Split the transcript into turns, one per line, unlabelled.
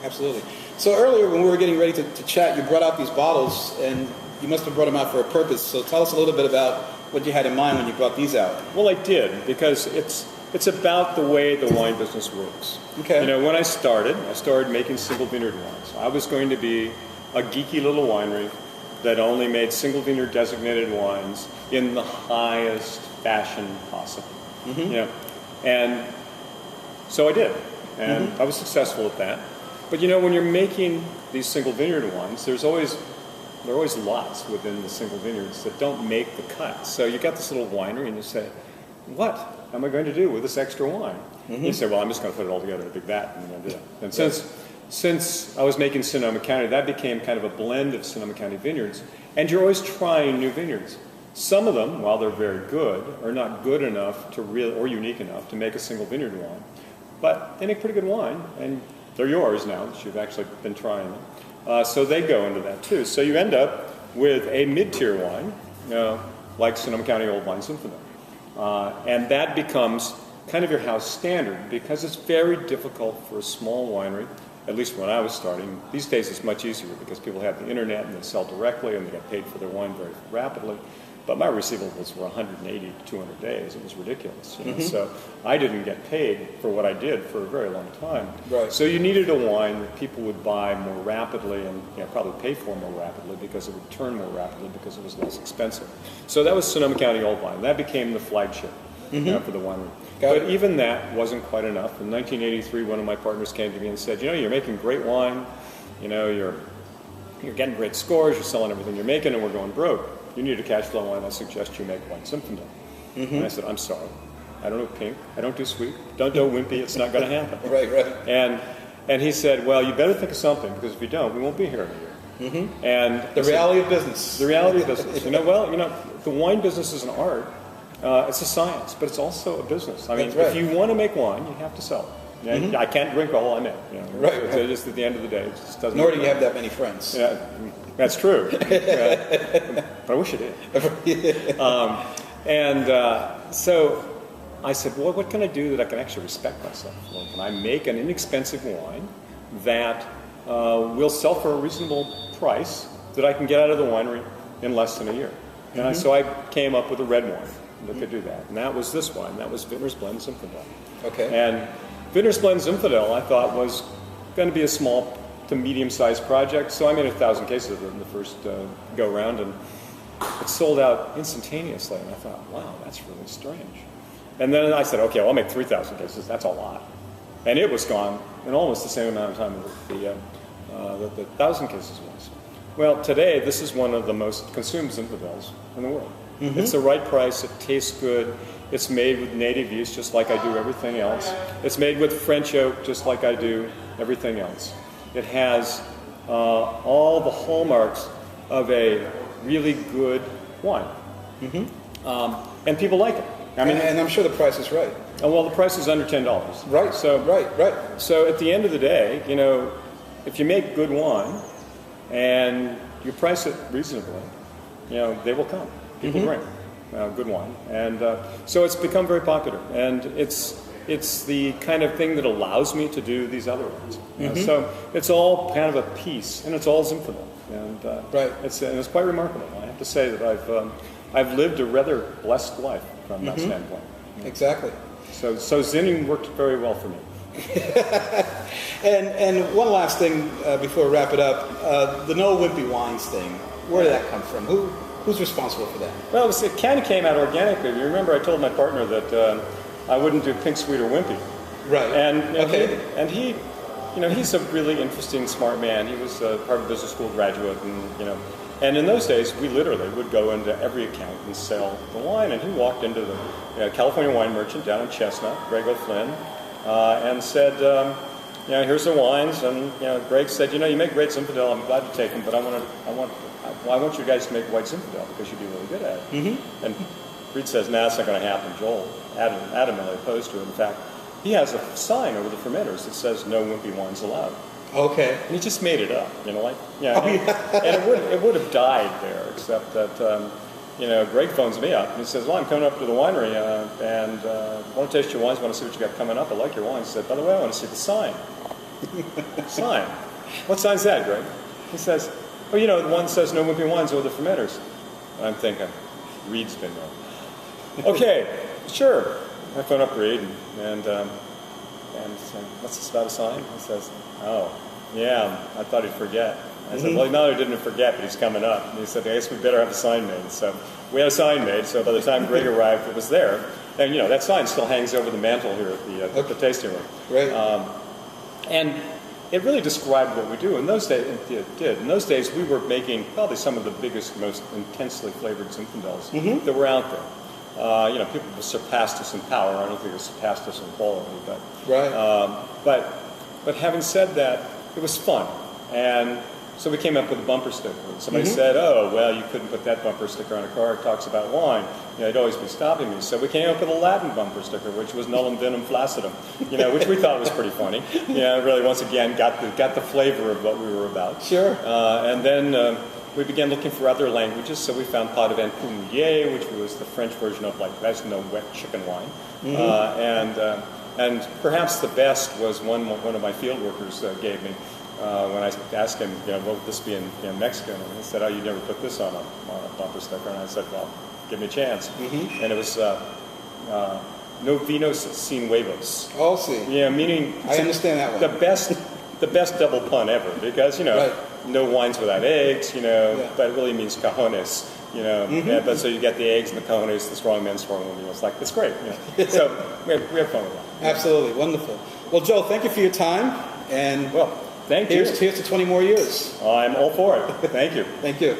Absolutely. So earlier when we were getting ready to chat, you brought out these bottles, and you must have brought them out for a purpose. So tell us a little bit about what you had in mind when you brought these out.
Well, I did, because it's about the way the wine business works.
Okay.
You know, when I started making single vineyard wines. I was going to be a geeky little winery that only made single vineyard designated wines in the highest fashion possible.
Mm-hmm.
You know, and so I did, and I was successful at that. But you know, when you're making these single vineyard wines, there are always lots within the single vineyards that don't make the cut. So you got this little winery, and you say, "What am I going to do with this extra wine?" You say, "Well, I'm just going to put it all together in a big vat, and I'm going to do it." And since I was making Sonoma County, that became kind of a blend of Sonoma County vineyards, and you're always trying new vineyards. Some of them, while they're very good, are not good enough to or unique enough to make a single vineyard wine, but they make pretty good wine, and they're yours now that you've actually been trying them. So they go into that too. So you end up with a mid-tier wine, like Sonoma County Old Wine Zinfandel, and that becomes kind of your house standard, because it's very difficult for a small winery. At least when I was starting. These days it's much easier because people have the internet and they sell directly and they get paid for their wine very rapidly. But my receivables were 180 to 200 days. It was ridiculous. You know? So I didn't get paid for what I did for a very long time.
Right.
So you needed a wine that people would buy more rapidly and probably pay for more rapidly because it would turn more rapidly because it was less expensive. So that was Sonoma County Old Wine. That became the flagship for the winery. But even that wasn't quite enough. In 1983, one of my partners came to me and said, you're making great wine, you're getting great scores, you're selling everything you're making, and we're going broke. You need a cash flow wine. I suggest you make White Zinfandel. And I said, I'm sorry. I don't know pink. I don't do sweet. Don't do wimpy. It's not going to happen.
Right.
And he said, well, you better think of something, because if you don't, we won't be here in a year. And
the reality of business.
The reality of business. The wine business is an art. It's a science, but it's also a business. I mean, if you want to make wine, you have to sell it. I can't drink all I make.
Right.
So just at the end of the day, it just doesn't.
Nor do you have that many friends.
Yeah, that's true. But I wish I did. So I said, well, what can I do that I can actually respect myself? Well, can I make an inexpensive wine that will sell for a reasonable price that I can get out of the winery in less than a year? And so I came up with a red wine that could do that. And that was this wine. That was Vintner's Blend Zinfandel.
Okay.
And Vintner's Blend Zinfandel, I thought, was going to be a small to medium-sized project. So I made 1,000 cases of it in the first go-round, and it sold out instantaneously. And I thought, wow, that's really strange. And then I said, okay, well, I'll make 3,000 cases. That's a lot. And it was gone in almost the same amount of time that the 1,000 cases was. Well, today, this is one of the most consumed Zinfandels in the world. It's the right price. It tastes good. It's made with native yeast, just like I do everything else. It's made with French oak, just like I do everything else. It has all the hallmarks of a really good wine. And people like it.
And I'm sure the price is right.
Well, the price is under $10.
Right.
So,
right.
So at the end of the day, if you make good wine and you price it reasonably, they will come. People drink good wine, and so it's become very popular, and it's the kind of thing that allows me to do these other ones. So it's all kind of a piece, and it's all Zinfandel, and it's quite remarkable. I have to say that I've lived a rather blessed life from that standpoint.
Exactly.
So Zinning worked very well for me.
And one last thing before we wrap it up, the no wimpy wines thing. Where did that come from? Who's responsible for that? Well,
it kind of came out organically. You remember I told my partner that I wouldn't do pink, sweet, or wimpy.
Right.
And he he's a really interesting, smart man. He was part of business school graduate, and in those days we literally would go into every account and sell the wine. And he walked into the California wine merchant down in Chestnut, Greg O'Flynn, and said, here's the wines. And Greg said, you make great Zinfandel. I'm glad to take them, but I want you guys to make White Zinfandel because you'd be really good at it. And Reed says, nah, that's not going to happen. Joel adamantly opposed to it. In fact, he has a sign over the fermenters that says no wimpy wines allowed.
Okay.
And he just made it up, and it would have died there, except that, Greg phones me up, and he says, well, I'm coming up to the winery, and I want to taste your wines, I want to see what you got coming up, I like your wines. He said, by the way, I want to see the sign. Sign. What sign's that, Greg? He says, oh, you know, the one says no whipping wines or the fermenters. And I'm thinking, Reed's been there. Okay, sure. I phone up Reed and say, what's this about a sign? He says, oh, yeah, I thought he'd forget. I said, well, not only didn't forget, but he's coming up. And he said, I guess we better have a sign made. So we had a sign made, so by the time Greg arrived, it was there. And, you know, that sign still hangs over the mantle here at the tasting room.
Right.
And it really described what we do. In those days, it did. In those days, we were making probably some of the biggest, most intensely flavored Zinfandels that were out there. You know, people have surpassed us in power. I don't think they've surpassed us in quality. But,
Right.
But having said that, it was fun. And so we came up with a bumper sticker. Somebody said, oh, well, you couldn't put that bumper sticker on a car. It talks about wine. You know, it'd always be stopping me. So we came up with a Latin bumper sticker, which was Nullum Vinum Flaccidum, you know, which we thought was pretty funny. You know, really, once again, got the flavor of what we were about.
Sure.
And then we began looking for other languages. So we found Pas de Vin Poumouillé, which was the French version of, like, that's no wet chicken wine. And perhaps the best was one of my field workers gave me. When I asked him, you know, what would this be in Mexican? And he said, oh, you never put this on a bumper sticker. And I said, well, give me a chance. And it was no vinos sin huevos.
Oh, see.
Yeah, meaning
I understand that one.
The best double pun ever, because, you know, no wines without eggs, you know, but it really means cajones, you know. But so you get the eggs and the cajones, the strong men, strong women. It's like, it's great. You know? So we have fun with that.
Absolutely. Wonderful. Well, Joe, thank you for your time. And
well, thank you.
Here's to 20 more years.
I'm all for it. Thank you.
Thank you.